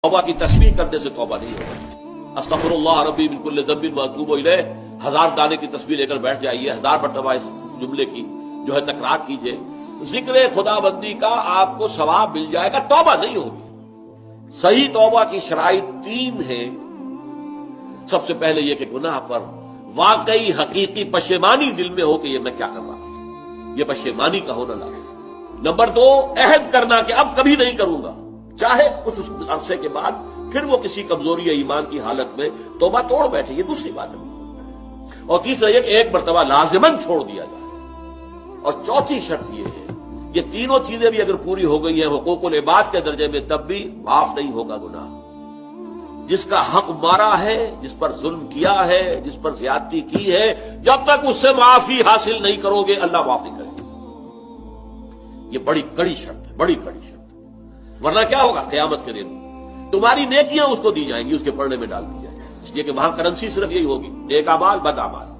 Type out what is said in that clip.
तौबा की तस्बीह करने से तौबा नहीं होगा। अस्तगफिरुल्लाह रब्बी मिन कुल्लि ज़ंबिन व अतूबु इलैह, 1000 दाने की तस्बीह लेकर बैठ जाइए, 1000 मरतबा इस जुमले की जो है तकरार कीजिए, जिक्र खुदाबंदी का आपको सवाब मिल जाएगा, तौबा नहीं होगी। सही तौबा की शराइत 3 है। सबसे पहले यह कि गुनाह पर वाकई हकीकी पशेमानी दिल में हो कि ये मैं क्या कर रहा हूं, ये पशेमानी का होना लाजिम। नंबर 2, अहद करना कि अब कभी नहीं करूंगा, चाहे कुछ उस अरसे के बाद फिर वो किसी कमजोरी या ईमान की हालत में तौबा तोड़ बैठे, ये दूसरी बात है। और तीसरा एक मरतबा लाजिमन छोड़ दिया जाए। और चौथी शर्त ये है, ये तीनों चीजें भी अगर पूरी हो गई हैं हुकूकुल इबाद के दर्जे में, तब भी माफ नहीं होगा गुनाह। जिसका हक मारा है, जिस पर जुल्म किया है, जिस पर ज्यादती की है, जब तक उससे माफी हासिल नहीं करोगे अल्लाह माफ नहीं करेगा। ये बड़ी कड़ी शर्त है, बड़ी कड़ी शर्त। वरना क्या होगा, क़यामत के दिन तुम्हारी नेकियां उसको दी जाएंगी, उसके पढ़ने में डाल दी जाएंगी, इसलिए कि वहां करेंसी सिर्फ यही होगी, नेक अमाल बद अमाल।